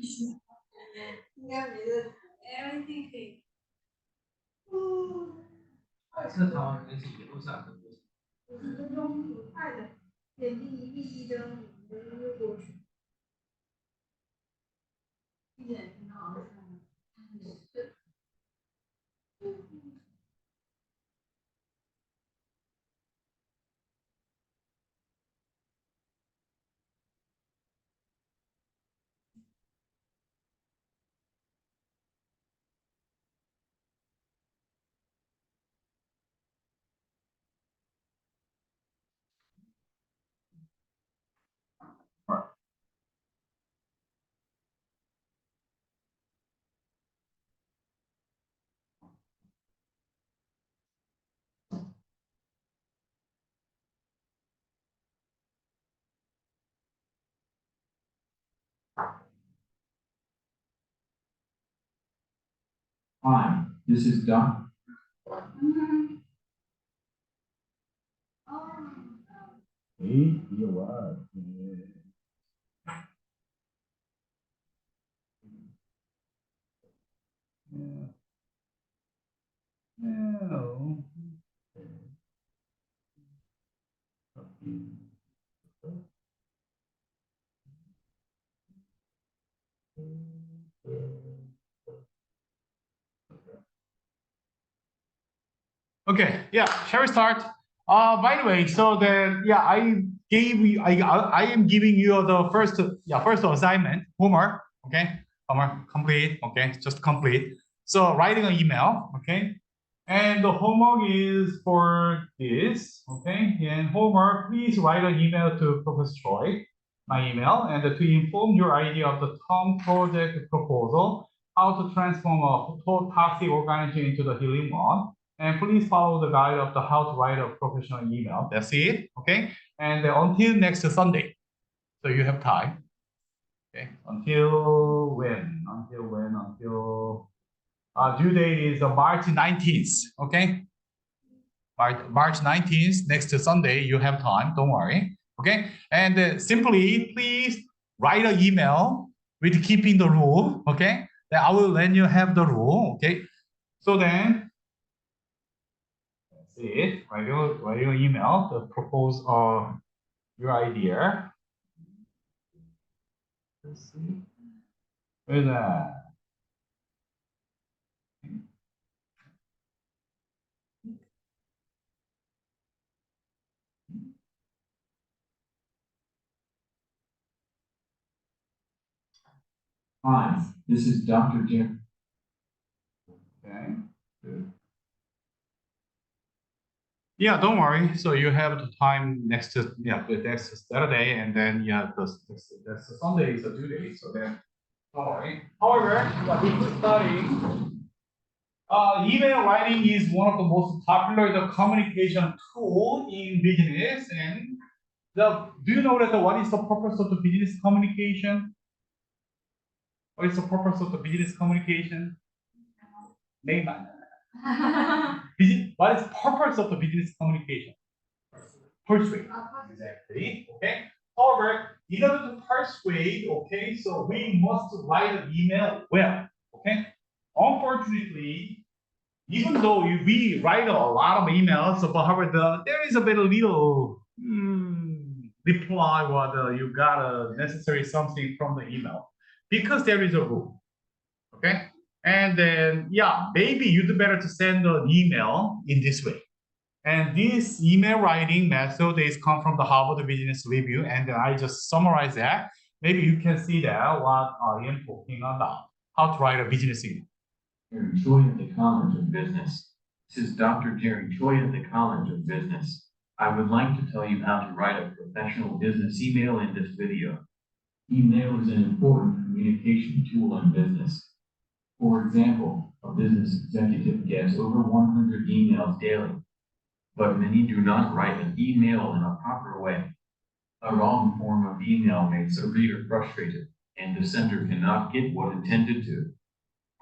应该没得 everything 可以。这台湾人是一路上很多。50分钟挺快的，点击一币一灯，人就过去。一点挺好的。Hi, this is Dr. Hey, you what? Yeah. No. Okay, yeah, shall we start? By the way, so then, yeah, I am giving you the first assignment, homework, okay? Homework, complete, okay? Just complete. So writing an email, okay? And the homework is for this, okay? And homework, please write an email to Professor Choi, my email, and to inform your idea of the Tom project proposal, how to transform a toxic organism into the healing one. And please follow the guide of the how to write a professional email. That's it, okay? And until next Sunday, so you have time. Okay, until when? Until due date is March 19th, okay? March 19th, next Sunday, you have time, don't worry, okay? And simply, please write an email with keeping the rule, okay? Then I will let you have the rule, okay? So then, that's it. Write your email to propose your idea. Let's see. Where's that? Hi, this is Dr. Jim. Okay, good. Yeah, don't worry. So you have the time next Saturday, and then that's Sunday is the due date. So then, don't worry. However, before starting, email writing is one of the most popular communication tool in business. And do you know that what is the purpose of the business communication? What is the purpose of the business communication? What is the purpose of the business communication? Persuade. Exactly. Okay. However, in order to persuade, okay, so we must write an email well. Okay. Unfortunately, even though we write a lot of emails, but however, there is a very little reply what you got necessary something from the email because there is a rule. Okay. And then, yeah, maybe you'd better to send an email in this way. And this email writing method is come from the Harvard Business Review, and I just summarize that. Maybe you can see that what I am talking about, how to write a business email. Jerry Choi at the College of Business. This is Dr. Jerry Choi at the College of Business. I would like to tell you how to write a professional business email in this video. Email is an important communication tool in business. For example, a business executive gets over 100 emails daily, but many do not write an email in a proper way. A wrong form of email makes a reader frustrated, and the sender cannot get what intended to.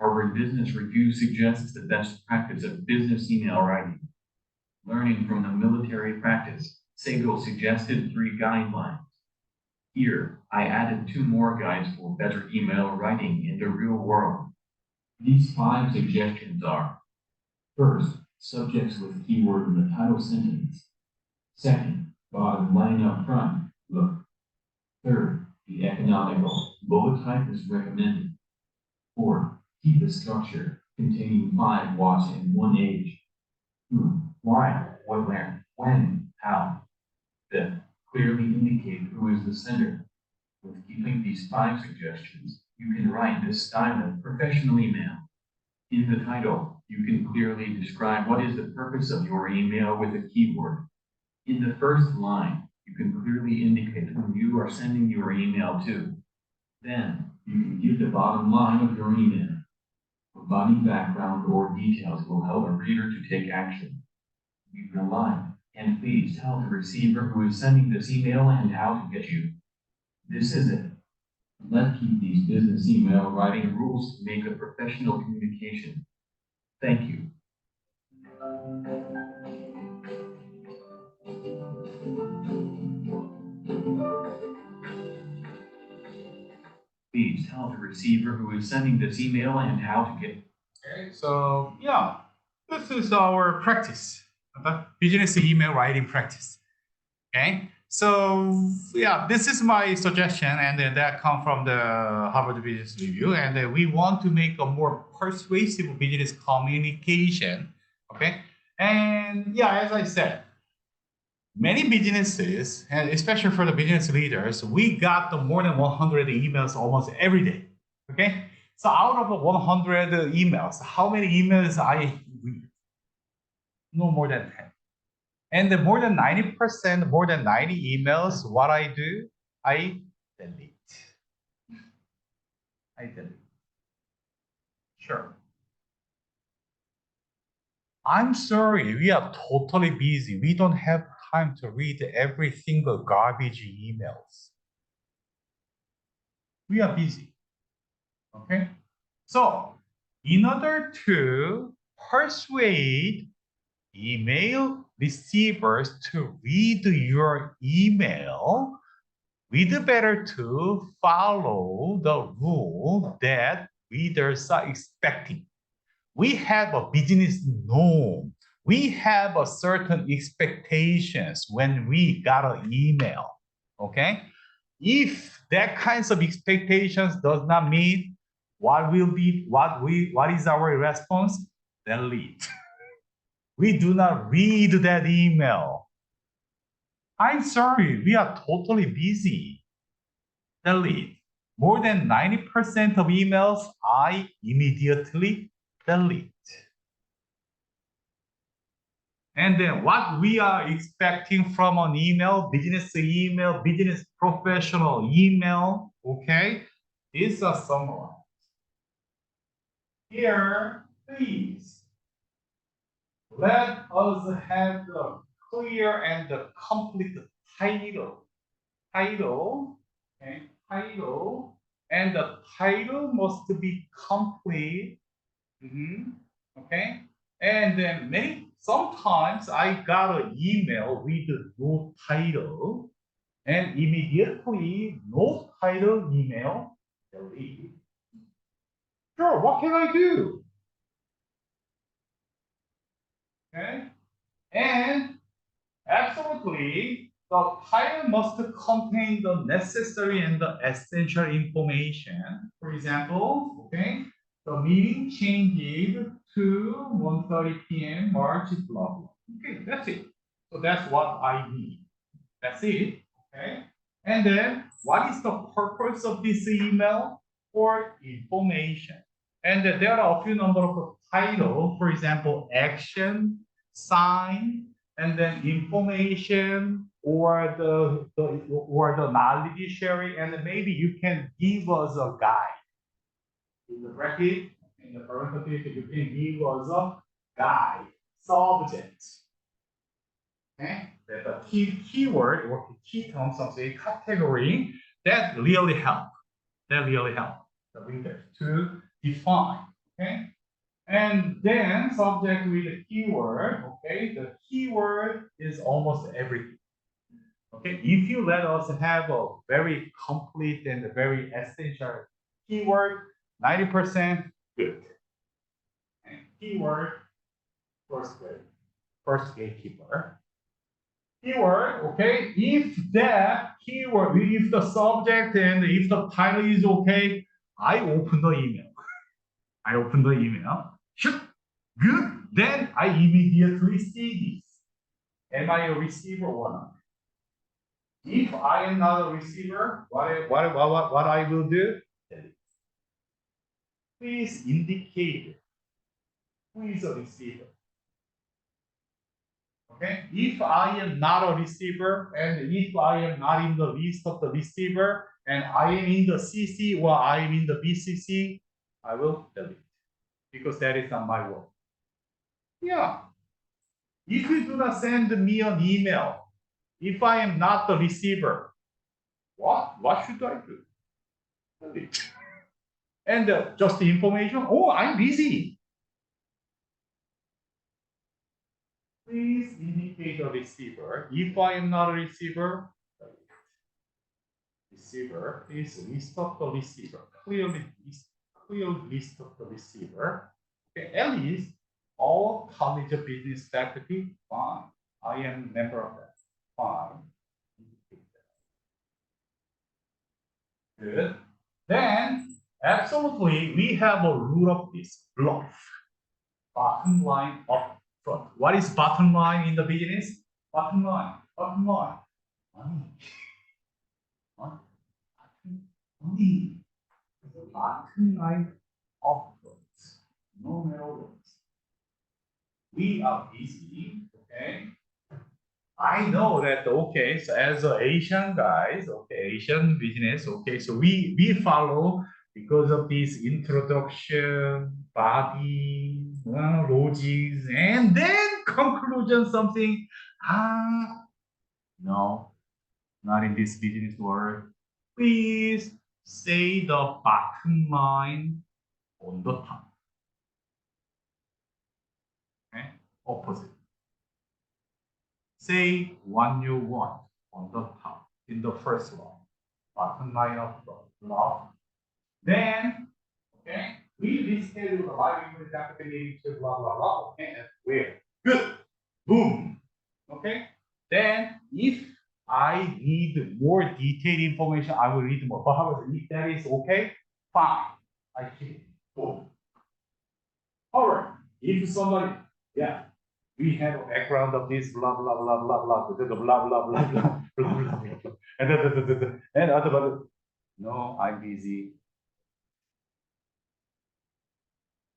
Harvard Business Review suggests the best practice of business email writing. Learning from the military practice, Segal suggested 3 guidelines. Here, I added 2 more guides for better email writing in the real world. These 5 suggestions are: first, subjects with keyword in the title sentence. Second, bottom line up front, look. Third, be economical, bullet type is recommended. Fourth, keep the structure, containing 5 whats and 1 age. Who, why, what, where, when, how. Fifth, clearly indicate who is the sender. With keeping these 5 suggestions, you can write this style of professional email. In the title, you can clearly describe what is the purpose of your email with a keyword. In the first line, you can clearly indicate who you are sending your email to. Then, you can give the bottom line of your email. Providing background or details will help a reader to take action. Leave your line, and please tell the receiver who is sending this email and how to get you. This is it. Let's keep these business email writing rules to make a professional communication. Thank you. Please tell the receiver who is sending this email and how to get. Okay, so yeah, this is our practice, okay? Business email writing practice. Okay, so yeah, this is my suggestion, and that comes from the Harvard Business Review, and we want to make a more persuasive business communication. Okay, and yeah, as I said, many businesses, and especially for the business leaders, we got the more than 100 emails almost every day. Okay, so out of the 100 emails, how many emails I read? No more than 10. And the more than 90%, more than 90 emails, what I do, I delete. I delete. Sure. I'm sorry, we are totally busy. We don't have time to read every single garbage emails. We are busy. Okay? So, in order to persuade email receivers to read your email, we'd better to follow the rule that readers are expecting. We have a business norm. We have a certain expectations when we got an email. Okay? If that kinds of expectations does not meet, what is our response? Delete. We do not read that email. I'm sorry, we are totally busy. Delete. More than 90% of emails, I immediately delete. And then what we are expecting from an email, business professional email, okay, is a summary. Here, please, let us have the clear and the complete title. Okay, title, and the title must be complete. Okay, and then sometimes I got an email with no title, and immediately no title email delete. Sure, what can I do? Okay, and absolutely, the title must contain the necessary and the essential information. For example, okay, the meeting changed to 1:30 p.m. March, blah, blah. Okay, that's it. So that's what I need. That's it, okay? And then, what is the purpose of this email? For information. And there are a few number of titles, for example, action, sign, and then information, or the knowledge sharing, and maybe you can give us a guide. In the bracket, in the parenthesis, you can give us a guide, subject. Okay, the keyword or key terms of the category that really help. That really help the reader to define. Okay, and then subject with the keyword. Okay, the keyword is almost everything. Okay, if you let us have a very complete and very essential keyword, 90% good. And keyword, first gatekeeper. Keyword, okay, if that keyword, if the subject and if the title is okay, I open the email. Shoot, good. Then I immediately see this. Am I a receiver or not? If I am not a receiver, what I will do? Please indicate who is a receiver. Okay, if I am not a receiver and if I am not in the list of the receiver and I am in the CC or I am in the BCC, I will delete because that is not my work. Yeah. If you do not send me an email, if I am not the receiver, what should I do? Delete. And just the information. Oh, I'm busy. Please indicate a receiver. If I am not a receiver, receiver is list of the receiver. Clear list of the receiver. Okay, at least all college of business faculty, fine. I am a member of that. Fine. Good. Then absolutely we have a rule of this bluff. Bottom line up front. What is bottom line in the business? Bottom line. Money. Money. Bottom line up front. No matter what. We are busy, okay? I know that, okay, so as a Asian guys, okay, Asian business, okay, so we follow because of this introduction, body, logics, and then conclusion something. No, not in this business world. Please say the bottom line on the top. Okay, opposite. Say what you want on the top in the first line, bottom line of the block. Then, okay, we reschedule the live English activity to blah blah blah. Okay, and where? Good. Boom. Okay. Then, if I need more detailed information, I will read more. But however, if that is okay, fine. I keep it. Boom. However, if somebody, yeah, we have a background of this blah blah blah blah blah blah blah blah blah blah blah and other no, I'm busy.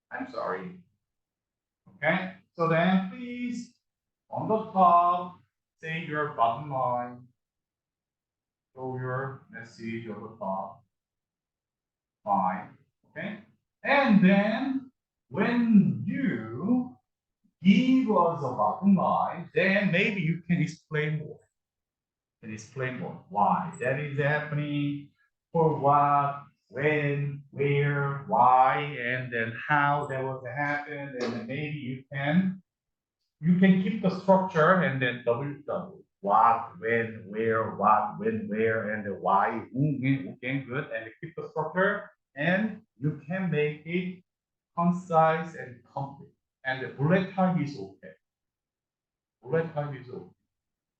I'm sorry. Okay, so then please on the top say your bottom line. Show your message on the top. Fine. Okay, and then when you give us a bottom line, then maybe you can explain more. Why that is happening, for what, when, where, why, and then how that was happen, and then maybe you can keep the structure and then double what, when, where, what, when, where, and the why, who, when, okay, good, and keep the structure, and you can make it concise and complete. And the bullet time is okay.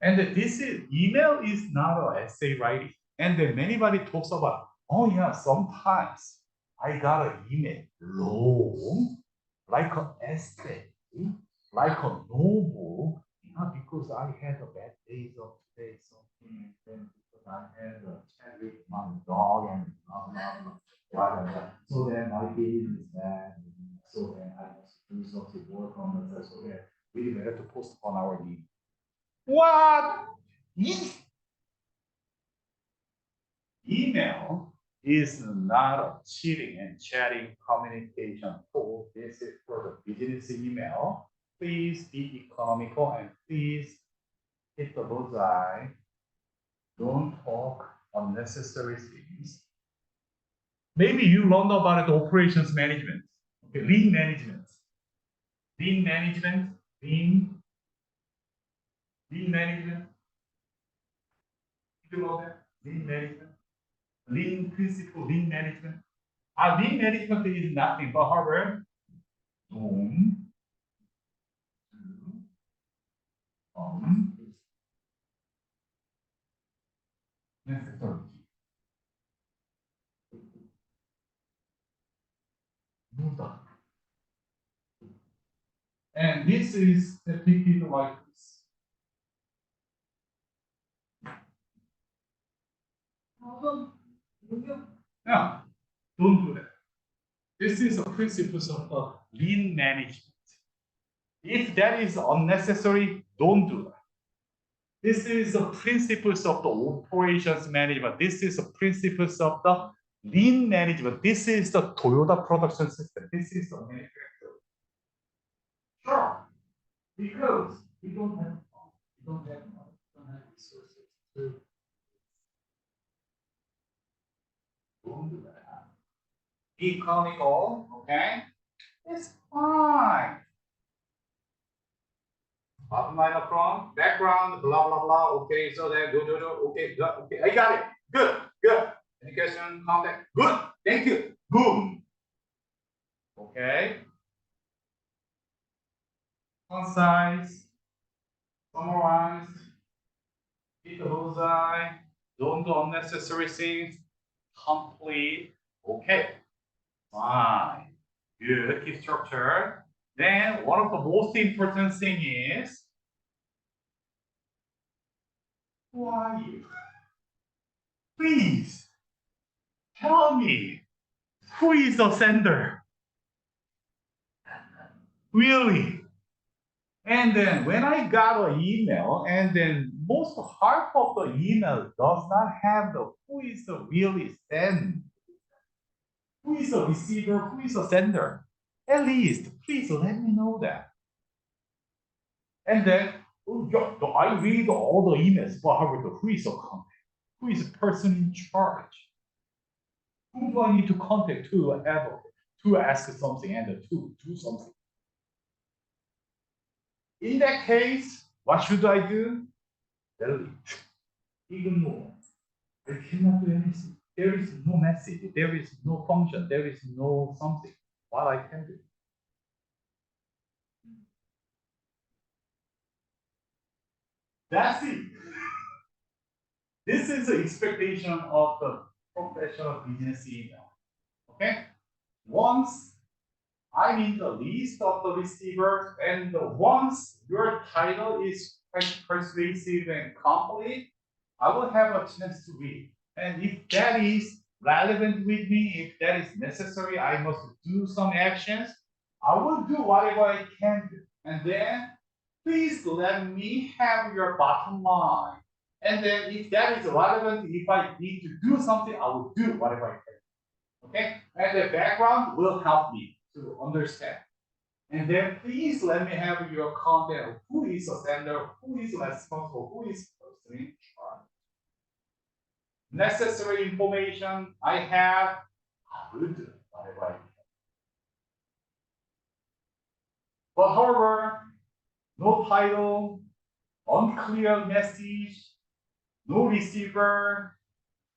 And this email is not an essay writing. And then anybody talks about, oh yeah, sometimes I got an email long, like an essay, like a novel, because I had a bad days of today, something, and then because I had a chat with my dog and blah blah blah. So then my business is bad. So then I must do something work on that. So then we have to postpone our meeting. What? Email is not a cheating and chatting communication tool. This is for the business email. Please be economical and please hit the bullseye. Don't talk unnecessary things. Maybe you learned about it, operations management, okay, lean management. You know that? Lean management. Lean principle, lean management. Lean management is nothing but however, don't do necessary. And this is depicted like this. Now, don't do that. This is the principles of the lean management. If that is unnecessary, don't do that. This is the principles of the operations management. This is the principles of the lean management. This is the Toyota production system. This is the manufacturer. Sure, because we don't have resources to don't do that. Economical, okay? It's fine. Bottom line up front, background, blah, blah, blah. Okay, so then do. Okay, good. Okay, I got it. Good. Any question, comment? Good. Thank you. Boom. Okay. Concise. Summarize. Hit the bullseye. Don't do unnecessary things. Complete. Okay. Fine. Good. Keep structure. Then one of the most important thing is, who are you? Please tell me, who is the sender? Really? And then when I got an email, and then most half of the email does not have the who is the really send, who is the receiver, who is the sender. At least, please let me know that. And then I read all the emails, but however, who is the contact? Who is the person in charge? Who do I need to contact to ask something and to do something? In that case, what should I do? Delete. Even more. I cannot do anything. There is no message. There is no function. There is no something. What I can do. That's it. This is the expectation of the professional business email. Okay? Once I'm in the list of the receivers, and once your title is quite persuasive and complete, I will have a chance to read. And if that is relevant with me, if that is necessary, I must do some actions. I will do whatever I can do. And then please let me have your bottom line. And then if that is relevant, if I need to do something, I will do whatever I can. Okay? And the background will help me to understand. And then please let me have your content. Who is the sender? Who is responsible? Who is the person in charge? Necessary information I have, I will do whatever I can. But however, no title, unclear message, no receiver,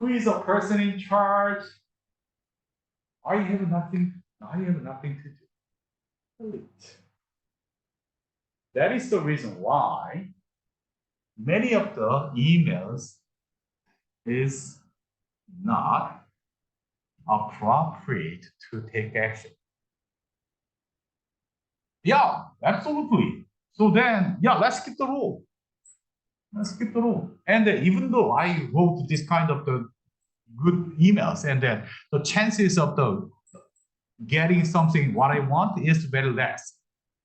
who is the person in charge? I have nothing to do. Delete. That is the reason why many of the emails is not appropriate to take action. Yeah, absolutely. So then, yeah, let's skip the rule. And even though I wrote this kind of the good emails, and then the chances of the getting something what I want is very less.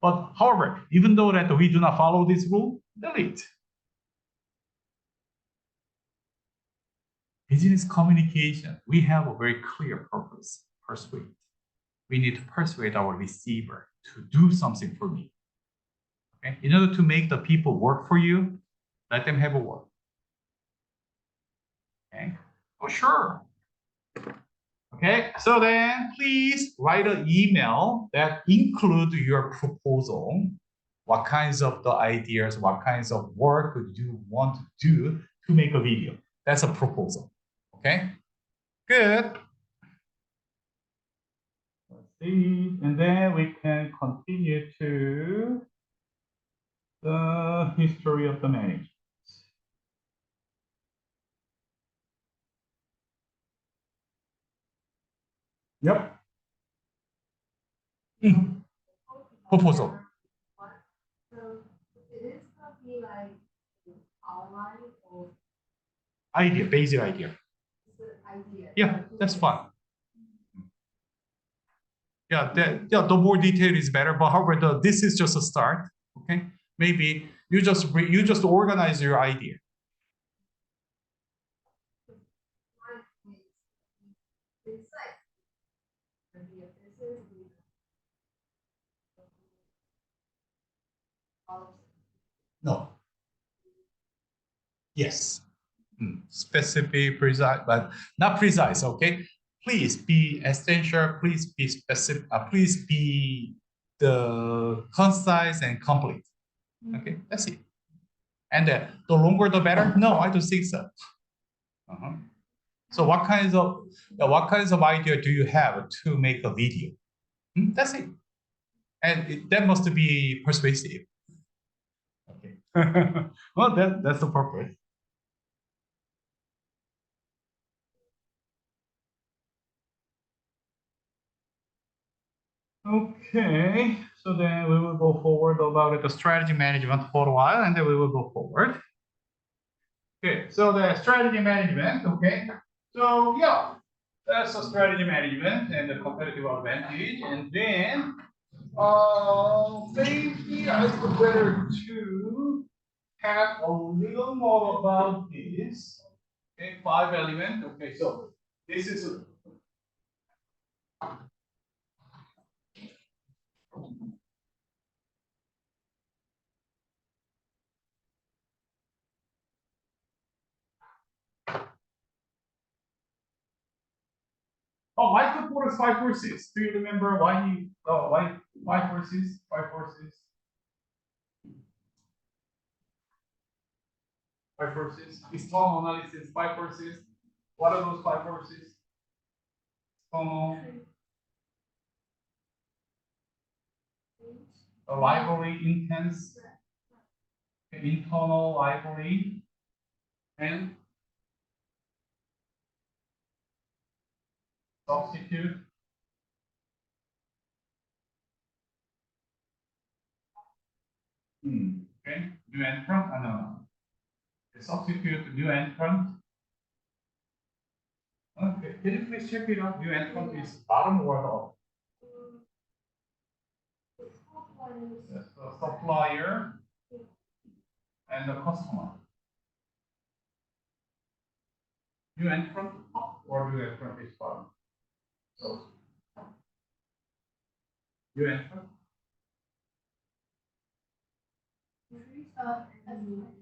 But however, even though that we do not follow this rule, delete. Business communication, we have a very clear purpose, persuade. We need to persuade our receiver to do something for me. Okay? In order to make the people work for you, let them have a work. Okay? Oh, sure. Okay, so then please write an email that include your proposal. What kinds of the ideas, what kinds of work do you want to do to make a video? That's a proposal. Okay, good. Let's see, and then we can continue to the history of the management. Yep. Proposal. So it is gonna be like outline or Idea, basic idea. the idea. Yeah, that's fine. Yeah, the more detail is better. But however, this is just a start. Okay, maybe you just organize your idea. No. Yes. Specific, precise, but not precise. Okay. Please be essential. Please be specific. Please be the concise and complete. Okay, that's it. And the longer the better? No, I don't think so. So what kinds of idea do you have to make a video? That's it. And that must be persuasive. Okay. Well, that's the purpose. Okay, so then we will go forward about the strategy management for a while, and then we will go forward. Okay, so the strategy management, okay. So yeah, that's the strategy management and the competitive advantage. And then maybe I would better to have a little more about this. Okay, 5 element. Okay, so this is Michael Porter's 5 forces. Do you remember why he why 5 forces? 5 forces. 5 forces. External analysis, 5 forces. What are those 5 forces? External. Rivalry, intense, internal rivalry, and substitute. Okay, new entrant. No. The substitute new entrant. Okay, can you please check it out? New entrant is bottom or top? Yes, the supplier and the customer. New entrant top or new entrant is bottom? So, new entrant.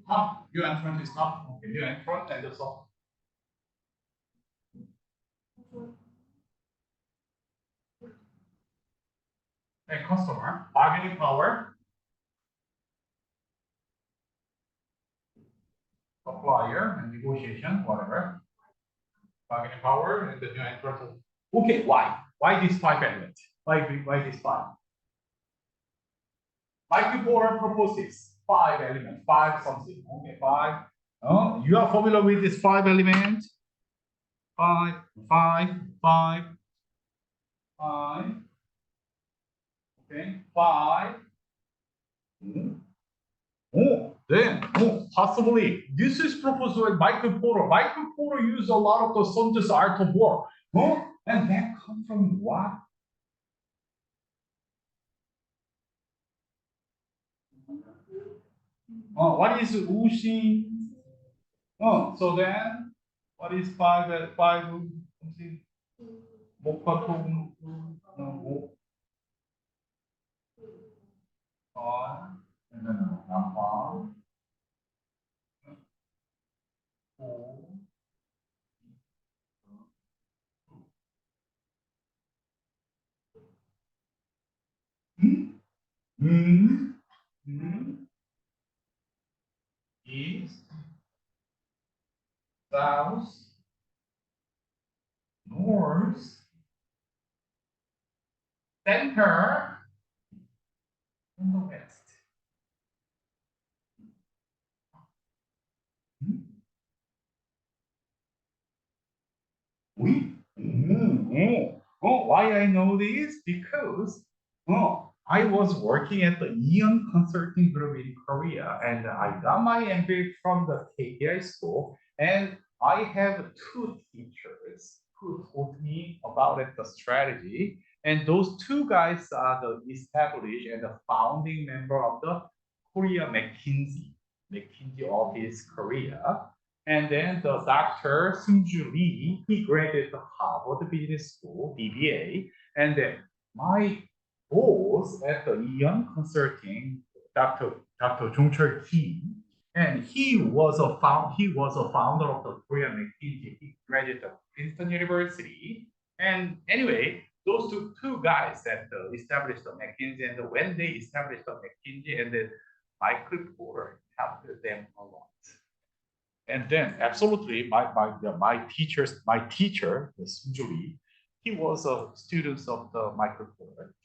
Top. New entrant is top. Okay, new entrant and the soft. And customer, bargaining power. Supplier and negotiation, whatever. Bargaining power and the new entrant. Okay, why? Why this 5 element? Why this 5? Michael Porter proposes 5 element, 5 something. Okay, 5. Oh, you are familiar with this 5 element? 5, 5, 5, 5. Okay, 5. Possibly this is proposed by Michael Porter. Michael Porter used a lot of the Saunders art of war. And that comes from what? What is Wuxi? So then what is 5 something? 목화통 and then 남파 5 is south, north, center, and the west. Why I know this? Because I was working at the Eon Consulting Group in Korea, and I got my MBA from the KDI school, and I have two teachers who taught me about it, the strategy, and those two guys are the established and the founding member of the Korea McKinsey office Korea. And then the Dr. Seung-Ju Lee, he graduated Harvard Business School, BBA. And then my boss at the Eon Consulting, Dr. Jong-Chul Kim, and he was a founder of the Korean McKinsey. He graduated at Princeton University. And anyway, those two guys that established the McKinsey, and when they established the McKinsey, and then Michael Porter helped them a lot. And then absolutely my teacher, the Seung-Ju Lee, he was a student of the Michael Porter.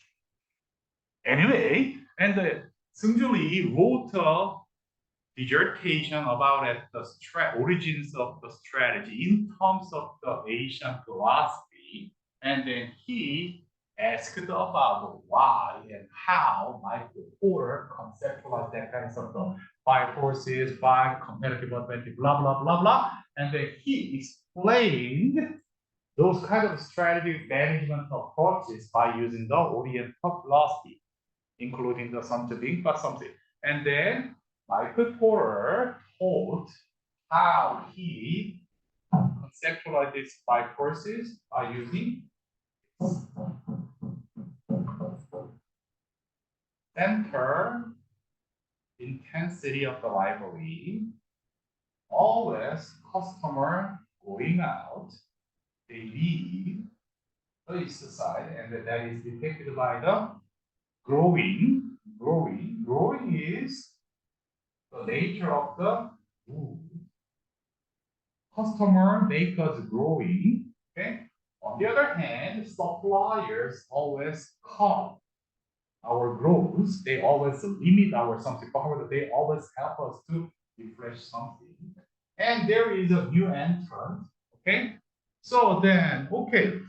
Anyway, and the Seung-Ju Lee wrote a dissertation about the origins of the strategy in terms of the Asian philosophy. And then he asked about why and how Michael Porter conceptualized that kind of the 5 forces, 5 competitive advantage, blah, blah, blah, blah. And then he explained those kind of strategic management approaches by using the Oriental philosophy, including the something but something. And then Michael Porter taught how he conceptualized these 5 forces by using center, intensity of the library, always customer going out, they leave the east side, and that is depicted by the growing. Growing is the nature of the food. Customer make us growing, okay? On the other hand, suppliers always cut our growth. They always limit our something. However, they always help us to refresh something. And there is a new entrant, okay? So then, okay,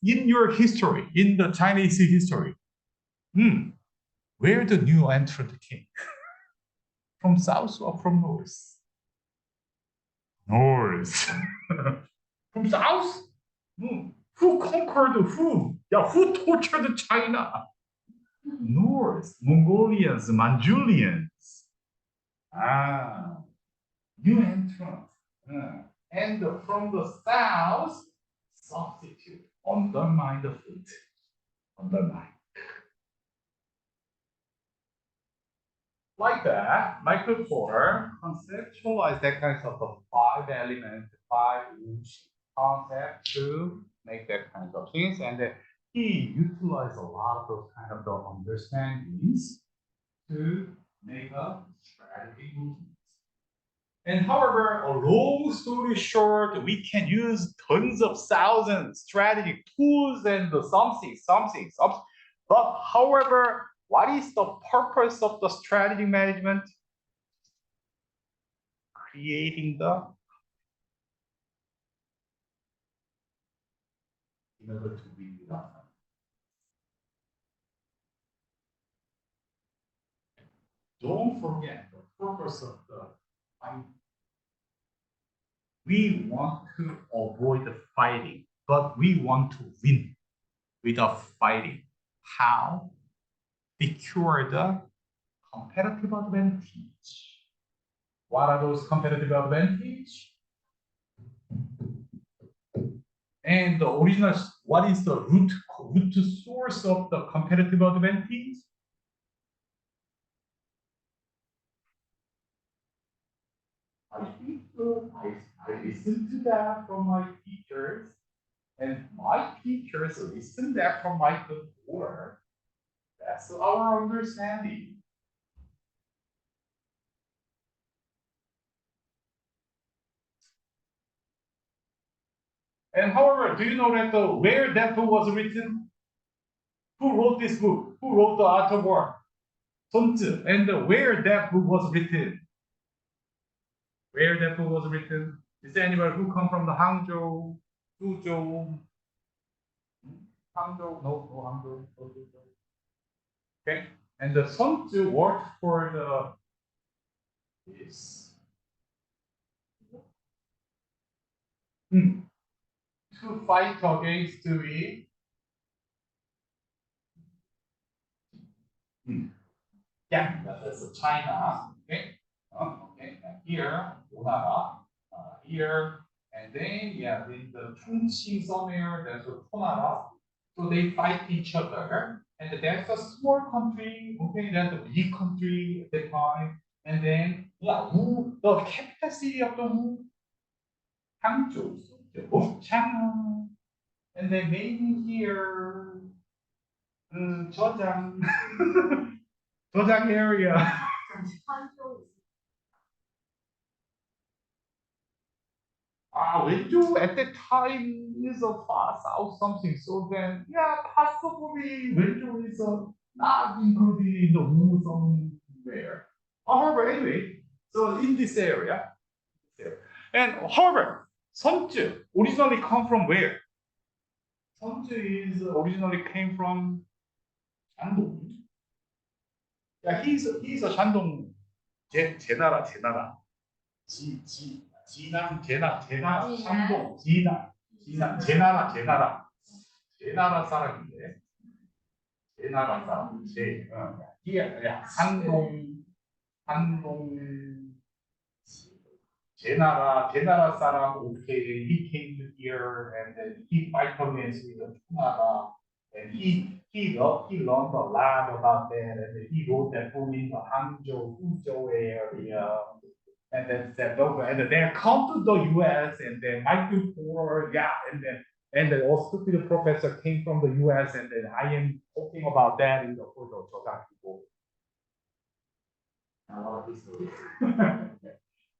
in your history, in the Chinese history, where the new entrant came? From south or from north? North. From south? Who conquered who? Yeah, who tortured China? North, Mongolians, Manchurians. New entrant. And from the south, substitute, undermine the food. Undermine. Like that, Michael Porter conceptualized that kind of a 5 element, 5 concept to make that kind of things, and he utilized a lot of those kind of the understandings to make a strategy movement. And however, a long story short, we can use tons of thousands strategy tools and something. But however, what is the purpose of the strategy management? Creating the in order to win without them. Don't forget the purpose of the fight. We want to avoid the fighting, but we want to win without fighting. How? Secure the competitive advantage. What are those competitive advantage? And the original, what is the root source of the competitive advantage? I listened to that from my teachers, and my teachers listened that from my tutor. That's our understanding. And however, do you know that where that book was written? Who wrote this book? Who wrote the Art of War? Sun Tzu. And where that book was written? Where that book was written? Is there anybody who come from the Hangzhou, Suzhou? Hangzhou? No Hangzhou. No Suzhou. Okay. And the Sun Tzu worked for this. To fight against the yeah, that's China. Okay. Okay. And here, Onara, here, and then yeah, in the Chongqing somewhere, there's a Onara. So they fight each other, and there's a small country. Okay, there's a big country at the time, and then yeah, Wu, the capital city of the Wu, Hangzhou, China, and then maybe here, Zhejiang, Zhejiang area. Wenzhou at that time is a far south something. So then, yeah, possibly Wenzhou is not included in the Wu somewhere. However, anyway, so in this area, and however, Sun Tzu originally come from where? Sun Tzu is originally came from Shandong. Yeah, he's a Shandong. 제나라. 지남 제나 샹동 지남 제나라 사람인데 제나라 사람 한동 제나라 사람. Okay, he came to here and then he fight against the Chunara and he learned a lot about that and he wrote that book in the Hangzhou Fuzhou area. And then stepped over, and then they come to the U.S. and then Michael Moore, yeah, and then all stupid professor came from the U.S. and then I am talking about that in the photo.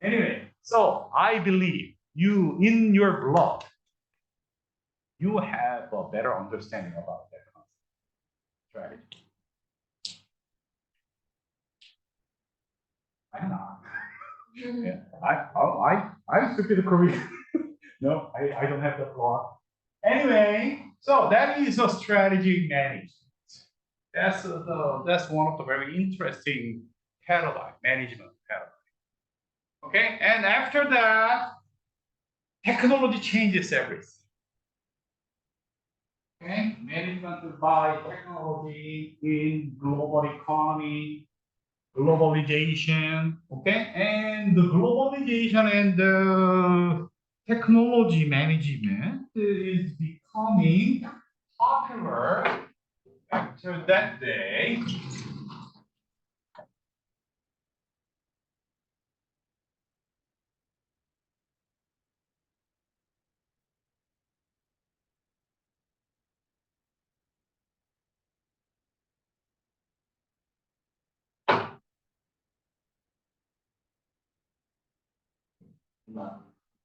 Anyway, so I believe you in your blog, you have a better understanding about that concept, strategy. I'm not. Yeah, I'm stupid Korean. No, I don't have the plot. Anyway, so that is a strategic management. That's one of the very interesting paradigm, management paradigm. Okay, and after that, technology changes everything. Okay, management by technology in global economy, globalization, okay, and the globalization and the technology management is becoming popular after that day.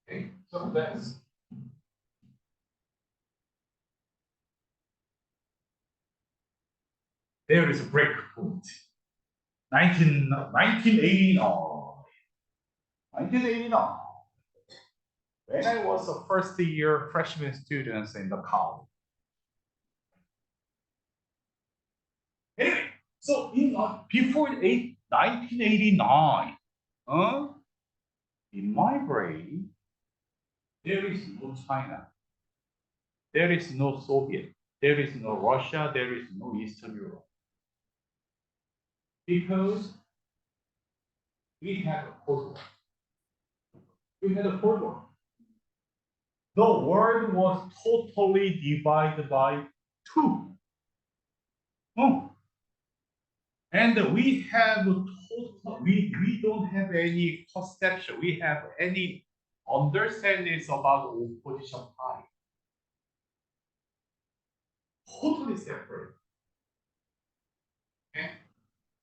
Okay, so there is a break point. 1989. When I was a first year freshman student in the college. Anyway, so before 1989, in my brain, there is no China, there is no Soviet, there is no Russia, there is no Eastern Europe. Because we had a Cold War. The world was totally divided by two. And we have we don't have any perception, we have any understanding about opposition party. Totally separate. Okay?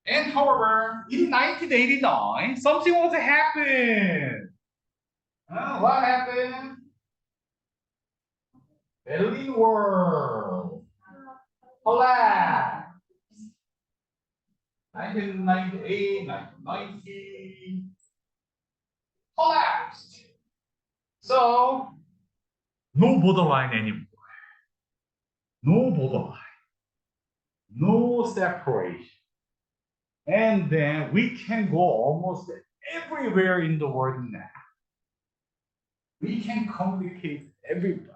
And however, in 1989, something was happened. What happened? Berlin Wall collapsed. 1998, 1990 collapsed. So no borderline anymore. No borderline. No separation. And then we can go almost everywhere in the world now. We can communicate everybody.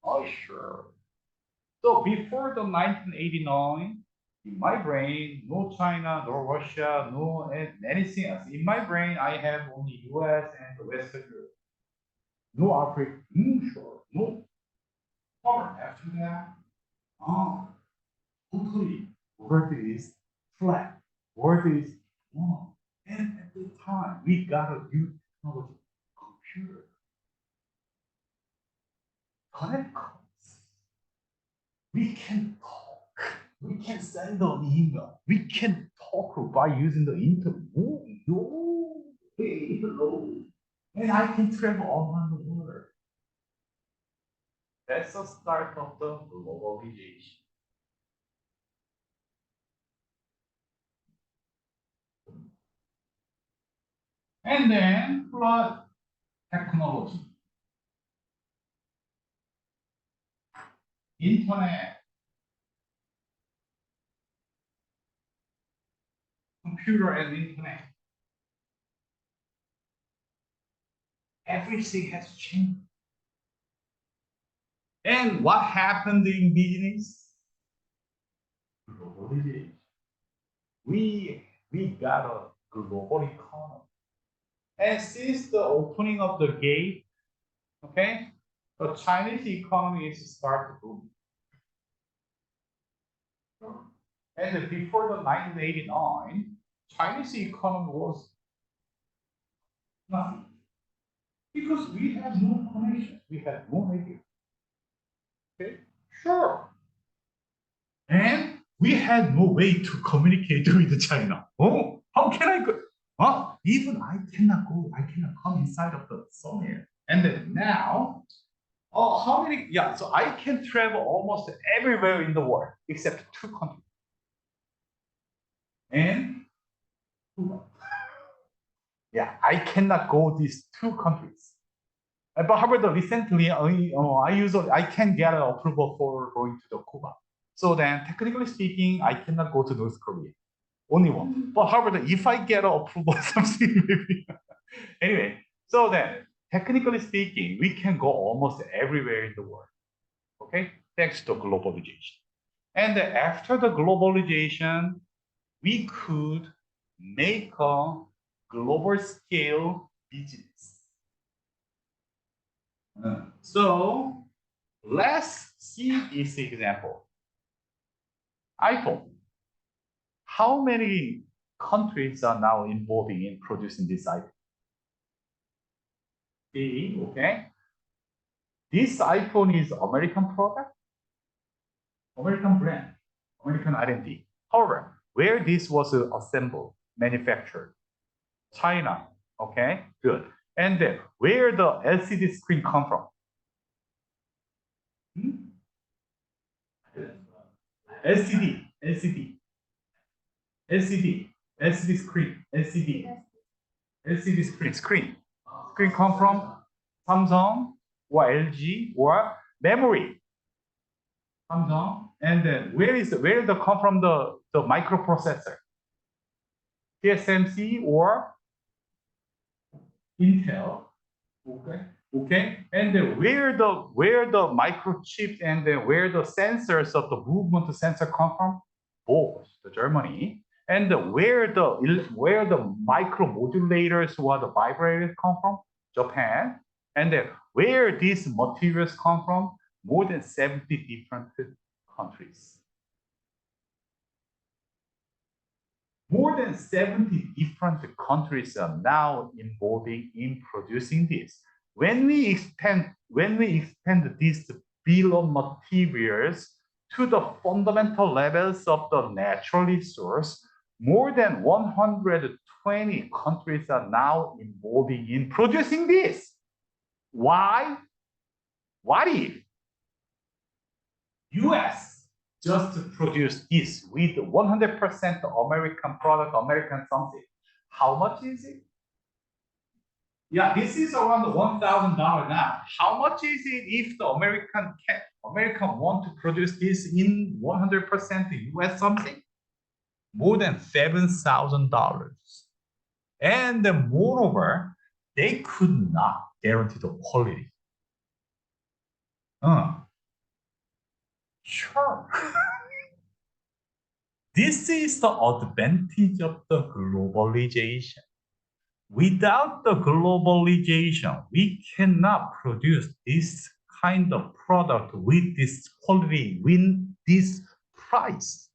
Oh, sure. So before the 1989, in my brain, no China, no Russia, no anything else. In my brain, I have only US and the Western Europe. No Africa, sure, no. Or after that, totally, world is flat. World is one. And at the time, we got a new technology, computer. Connect codes. We can talk. We can send an email. We can talk by using the internet. Oh, no. Hey, hello. And I can travel all around the world. That's the start of the globalization. And then plus technology. Internet. Computer and internet. Everything has changed. And what happened in business? Globalization. We got a global economy. And since the opening of the gate, okay, the Chinese economy is start to boom. And before the 1989, Chinese economy was nothing. Because we had no connection, we had no idea. Okay, sure. And we had no way to communicate with China. Oh, how can I go? Even I cannot go, I cannot come inside of the somewhere. And then now, how many? Yeah, so I can travel almost everywhere in the world except 2 countries. And yeah, I cannot go these 2 countries. But however, recently, I can get an approval for going to the Cuba. So then, technically speaking, I cannot go to North Korea. Only one. But however, if I get an approval, something maybe. Anyway, so then, technically speaking, we can go almost everywhere in the world. Okay, thanks to globalization. And after the globalization, we could make a global scale business. So let's see this example. iPhone. How many countries are now involving in producing this iPhone? Okay. This iPhone is American product, American brand, American identity. However, where this was assembled, manufactured? China. Okay, good. And then where the LCD screen come from? LCD, LCD, LCD, LCD screen, LCD, LCD screen, screen come from Samsung or LG or memory. Samsung, and then where the come from the microprocessor? TSMC or Intel. Okay, and then where the microchips and then where the sensors of the movement sensor come from? Both the Germany, and where the micro modulators or the vibrators come from? Japan, and then where these materials come from? More than 70 different countries. More than 70 different countries are now involving in producing this. When we expand this bill of materials to the fundamental levels of the natural resource, more than 120 countries are now involving in producing this. Why? What if? US just produce this with 100% American product, American something. How much is it? Yeah, this is around $1,000 now. How much is it if the American want to produce this in 100% US something? More than $7,000. And moreover, they could not guarantee the quality. Sure. This is the advantage of the globalization. Without the globalization, we cannot produce this kind of product with this quality, with this price.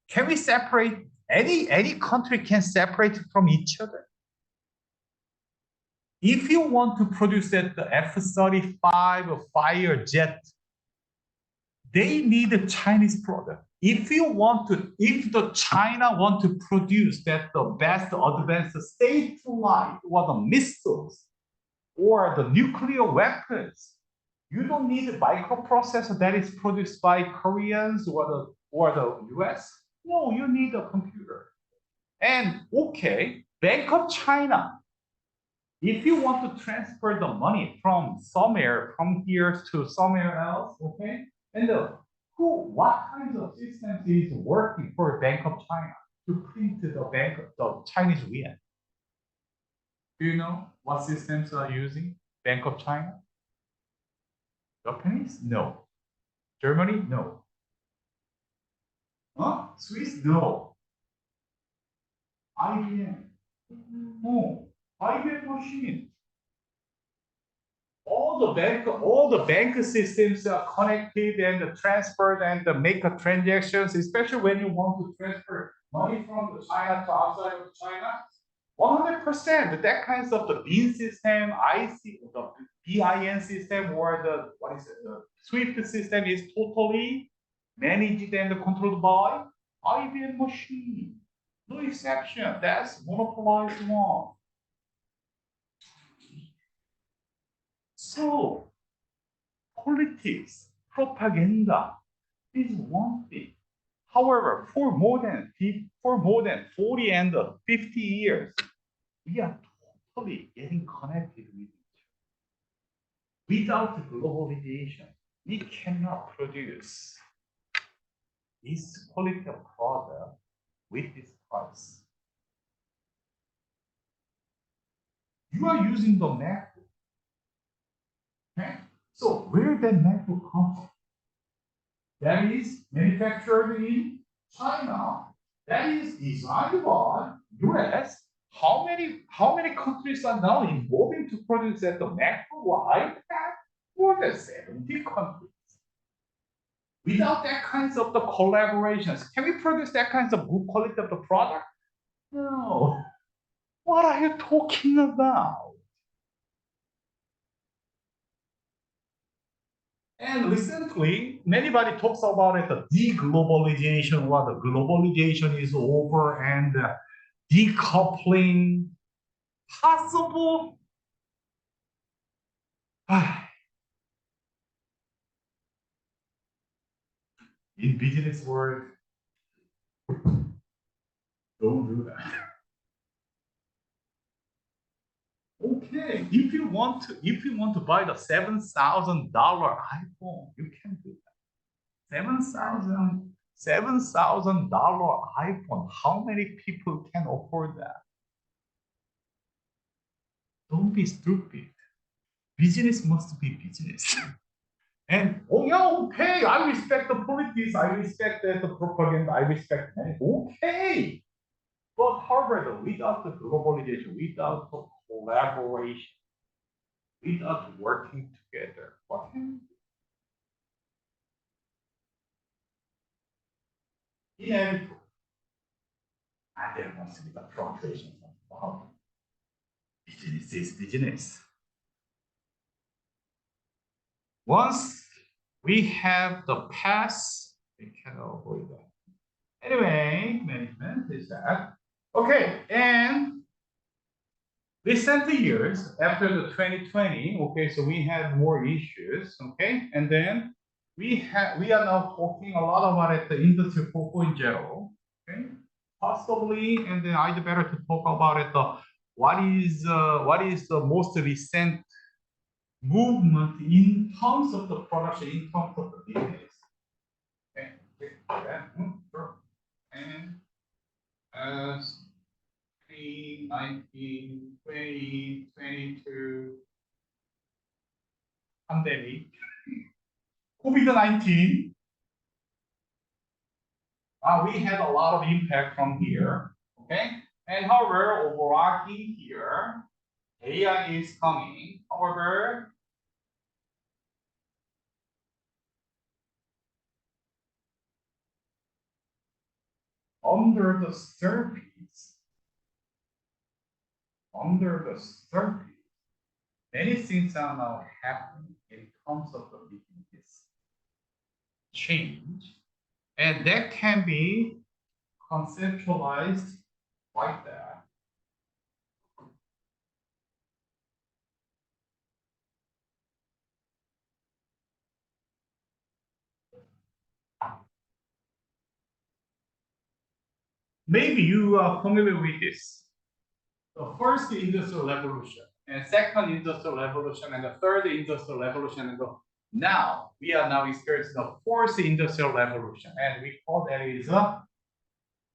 Can we separate? Any country can separate from each other. If you want to produce the F-35 or fire jet, they need a Chinese product. If the China want to produce the best advanced satellite or the missiles or the nuclear weapons, you don't need a microprocessor that is produced by Koreans or the US. No, you need a computer. And okay, Bank of China. If you want to transfer the money from here to somewhere else, okay, and what kinds of systems is working for Bank of China to print the Chinese yuan? Do you know what systems are using Bank of China? Japanese? No. Germany? No. Swiss? No. IBM? No. IBM machine. All the bank systems are connected and transferred and make transactions, especially when you want to transfer money from China to outside of China. 100%. That kinds of the BIN system, the BIN system, or the SWIFT system is totally managed and controlled by IBM machine. No exception. That's monopolized one. So, politics, propaganda is one thing. However, for more than 40 and 50 years, we are totally getting connected with each other. Without globalization, we cannot produce this quality of product with this price. You are using the MacBook. Okay? So where did MacBook come from? That is manufactured in China. That is designed by US. How many countries are now involving to produce the MacBook or iPad? More than 70 countries. Without that kinds of the collaborations, can we produce that kinds of good quality of the product? No. What are you talking about? And recently, anybody talks about it, the deglobalization, or the globalization is over and decoupling possible. In business world, don't do that. Okay, if you want to buy the $7,000 iPhone, you can do that. $7,000 iPhone. How many people can afford that? Don't be stupid. Business must be business. And okay, I respect the politics, I respect the propaganda, I respect money. Okay. But however, without the globalization, without the collaboration, without working together, what can we do? Inevitable. And there must be the fluctuation of power. Business is business. Once we have the past, we cannot avoid that. Anyway, management is that. Okay, and recent years after the 2020, okay, so we had more issues, okay, and then we are now talking a lot about it, the industry 4.0, okay, possibly, and then I'd better to talk about it. What is the most recent movement in terms of the production, in terms of the business. Okay, sure. And 19, 20, 22, pandemic, COVID-19, we had a lot of impact from here, okay? And however, overarching here, AI is coming. However, under the surface, many things are now happening in terms of the business change, and that can be conceptualized like that. Maybe you are familiar with this. The first industrial revolution, and second industrial revolution, and the third industrial revolution, and now we are now experiencing the fourth industrial revolution, and we call that is a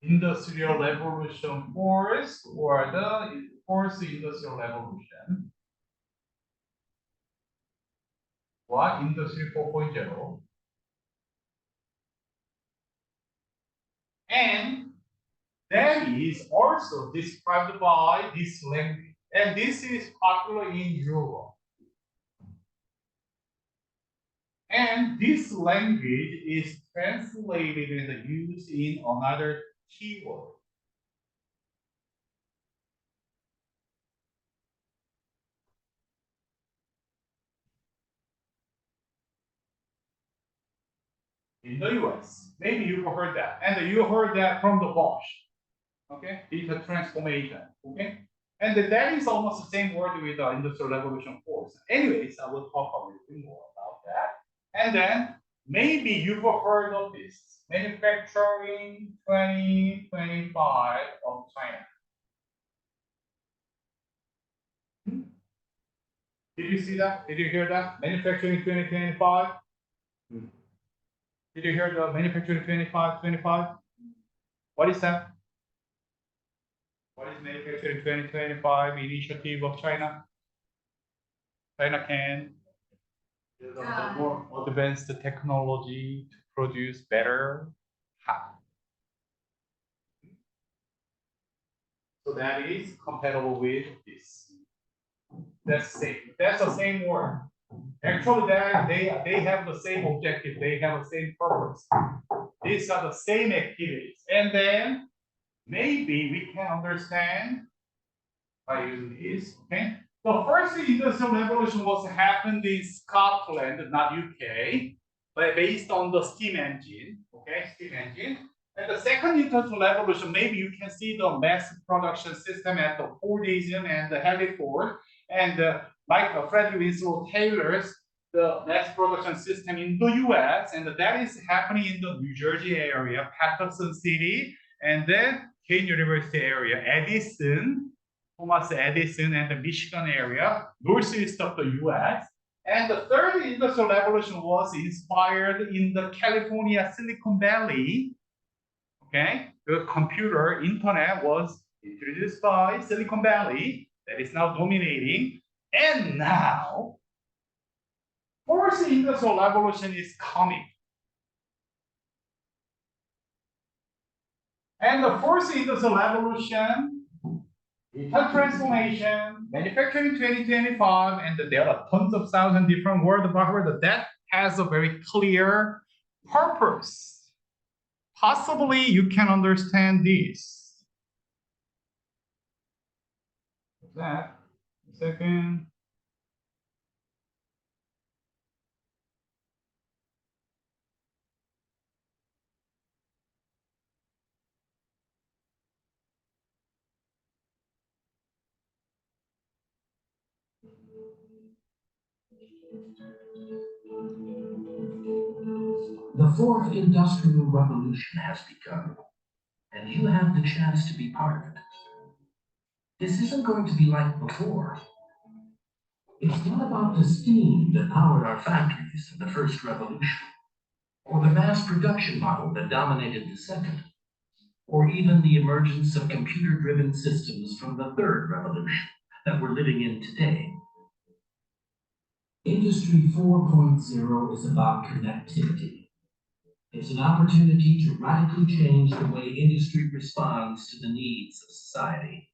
industrial revolution fourth, or the fourth industrial revolution. What? Industry 4.0. And that is also described by this language. And this is popular in Europe. And this language is translated and used in another keyword. In the US. Maybe you heard that. And you heard that from the Bosch. Okay, data transformation. Okay, and that is almost the same word with the Industrial Revolution force. Anyways, I will talk a little bit more about that. And then maybe you've heard of this manufacturing 2025 of China. Did you see that? Did you hear that? Manufacturing 2025. Did you hear the manufacturing 25? What is that? What is manufacturing 2025 initiative of China? China can use more advanced technology to produce better. So that is compatible with this. That's same. That's the same word. Actually, they have the same objective. They have the same purpose. These are the same activities. And then maybe we can understand by using this. Okay. The first industrial revolution was happened in Scotland, not UK, but based on the steam engine. Okay, steam engine. And the second industrial revolution, maybe you can see the mass production system at the Fordism and the Halliford, and like Frederick Winslow Taylor's the mass production system in the US, and that is happening in the New Jersey area, Patterson City, and then Kane University area, Edison, Thomas Edison, and the Michigan area, northeast of the US. And the third industrial revolution was inspired in the California Silicon Valley. Okay, the computer, internet was introduced by Silicon Valley, that is now dominating. And now, fourth industrial revolution is coming. And the fourth industrial revolution, digital transformation, manufacturing 2025, and there are tons of thousand different words about it. That has a very clear purpose. Possibly you can understand this. That, a second. The fourth industrial revolution has begun, and you have the chance to be part of it. This isn't going to be like before. It's not about the steam that powered our factories in the first revolution, or the mass production model that dominated the second, or even the emergence of computer-driven systems from the third revolution that we're living in today. Industry 4.0 is about connectivity. It's an opportunity to radically change the way industry responds to the needs of society.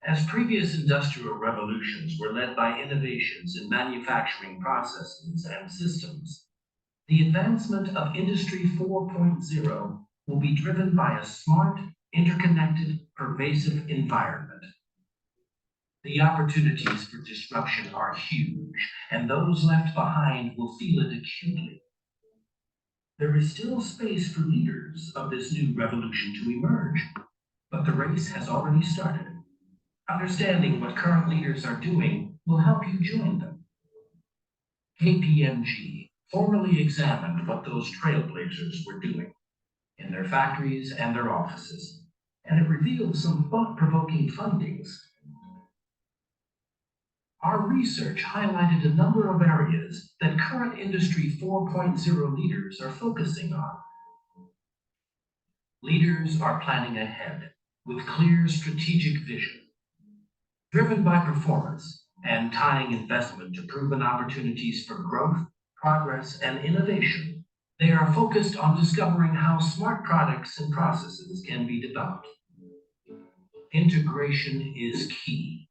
As previous industrial revolutions were led by innovations in manufacturing processes and systems, the advancement of Industry 4.0 will be driven by a smart, interconnected, pervasive environment. The opportunities for disruption are huge, and those left behind will feel it acutely. There is still space for leaders of this new revolution to emerge, but the race has already started. Understanding what current leaders are doing will help you join them. KPMG formally examined what those trailblazers were doing in their factories and their offices, and it revealed some thought-provoking findings. Our research highlighted a number of areas that current Industry 4.0 leaders are focusing on. Leaders are planning ahead with clear strategic vision, driven by performance and tying investment to proven opportunities for growth, progress, and innovation. They are focused on discovering how smart products and processes can be developed. Integration is key.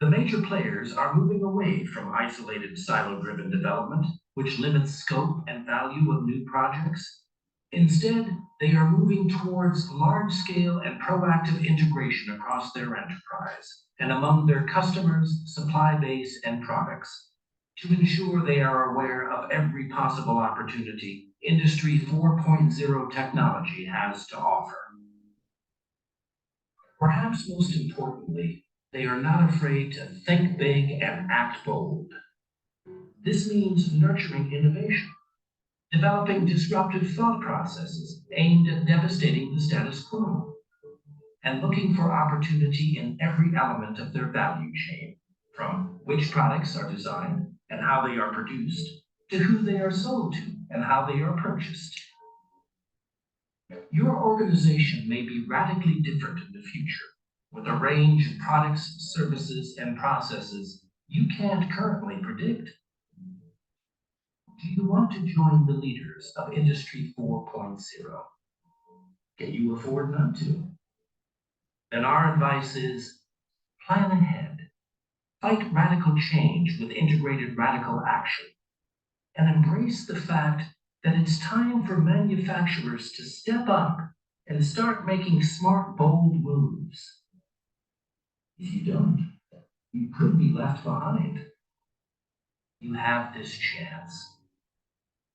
The major players are moving away from isolated silo-driven development, which limits scope and value of new projects. Instead, they are moving towards large-scale and proactive integration across their enterprise and among their customers, supply base, and products to ensure they are aware of every possible opportunity Industry 4.0 technology has to offer. Perhaps most importantly, they are not afraid to think big and act bold. This means nurturing innovation, developing disruptive thought processes aimed at devastating the status quo, and looking for opportunity in every element of their value chain, from which products are designed and how they are produced, to who they are sold to and how they are purchased. Your organization may be radically different in the future, with a range of products, services, and processes you can't currently predict. Do you want to join the leaders of Industry 4.0? Can you afford not to? Then our advice is plan ahead, fight radical change with integrated radical action, and embrace the fact that it's time for manufacturers to step up and start making smart, bold moves. If you don't, you could be left behind. You have this chance.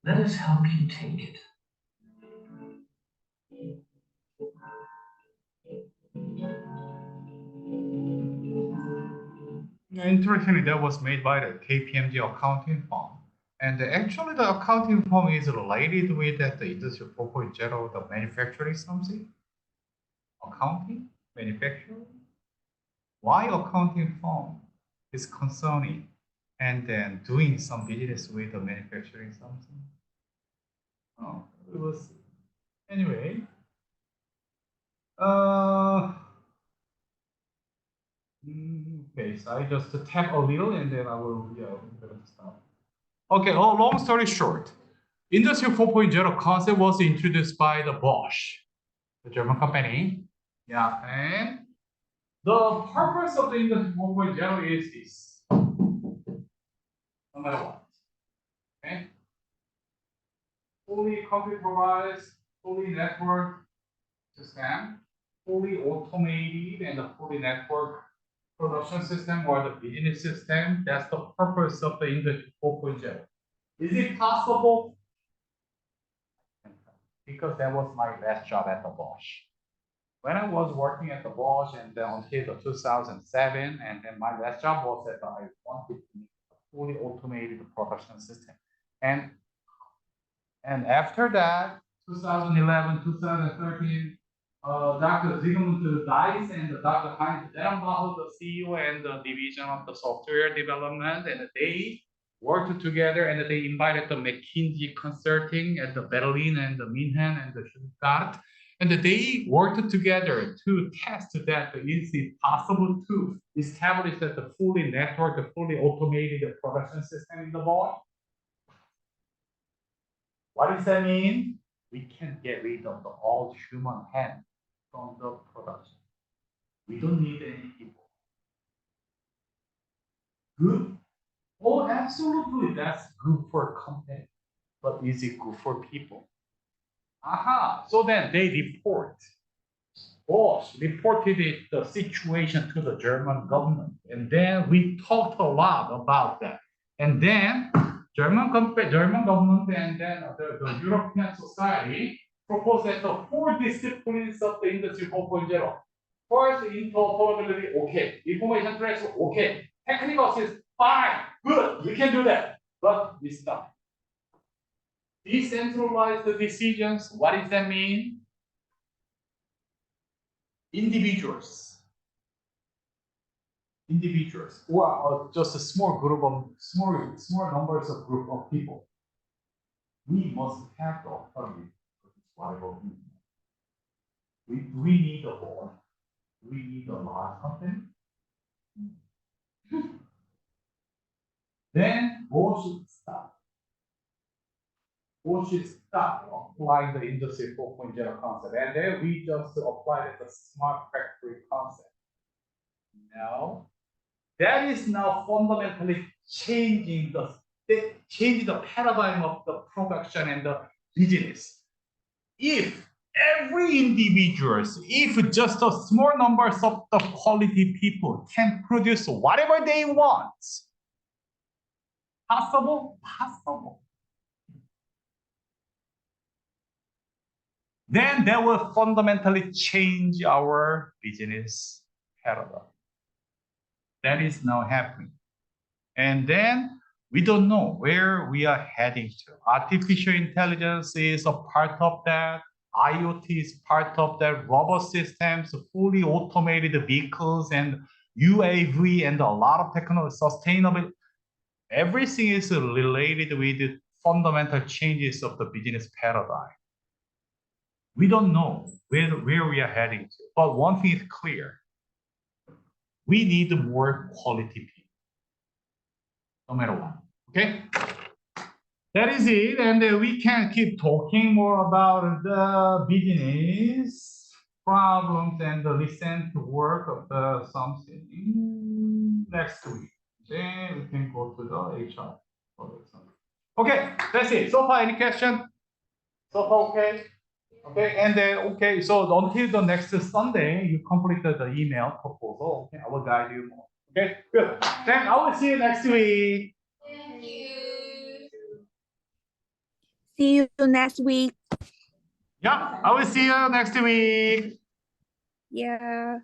Let us help you take it. Interestingly, that was made by the KPMG accounting firm. And actually, the accounting firm is related with that the Industry 4.0, the manufacturing something? Accounting? Manufacturing? Why accounting firm is concerning and then doing some business with the manufacturing something? Oh, it was, anyway. Okay, so I just tap a little and then I will, yeah, I'm gonna stop. Okay, oh, long story short, Industry 4.0 concept was introduced by the Bosch, the German company. Yeah, and the purpose of the Industry 4.0 is this, no matter what. Okay? Fully computerized, fully networked system, fully automated, and a fully networked production system or the business system. That's the purpose of the Industry 4.0. Is it possible? Because that was my last job at the Bosch. When I was working at the Bosch and then until the 2007, and then my last job was that I wanted to make a fully automated production system. And after that, 2011, 2013, Dr. Zygmunt Dice and Dr. Heinz Dellenbacher, the CEO and the division of the software development, and they worked together and they invited the McKinsey Consulting at the Berlin and the München and the Stuttgart. And they worked together to test that is it possible to establish that the fully networked, fully automated production system in the world. What does that mean? We can get rid of the old human hand from the production. We don't need any people. Good? Oh, absolutely, that's good for a company. But is it good for people? Aha, so then they report. Boss reported the situation to the German government. And then we talked a lot about that. And then German government and then the European society proposed that the four disciplines of the Industry 4.0. First, interoperability, okay. Information transfer, okay. Technical assist, fine, good, we can do that. But we stop. Decentralized decisions, what does that mean? Individuals, or just a small group of small numbers of group of people. We must have the authority for whatever we need. We need a board. We need a large company. Then board should stop. Board should stop applying the Industry 4.0 concept, and then we just apply the smart factory concept. Now, that is now fundamentally changing the paradigm of the production and the business. If every individual, if just a small numbers of the quality people can produce whatever they want, possible? Possible. Then that will fundamentally change our business paradigm. That is now happening. And then we don't know where we are heading to. Artificial intelligence is a part of that. IoT is part of that. Robot systems, fully automated vehicles, and UAV, and a lot of technology, sustainable. Everything is related with the fundamental changes of the business paradigm. We don't know where we are heading to. But one thing is clear. We need more quality people, no matter what, okay? That is it, and we can keep talking more about the business problems and the recent work of the something next week. Then we can go to the HR. Okay, that's it. So far, any question? So far, okay? Okay, and then, okay, so until the next Sunday, you completed the email proposal. Okay, I will guide you more. Okay, good. Then I will see you next week. Thank you. See you next week. Yeah, I will see you next week. Yeah.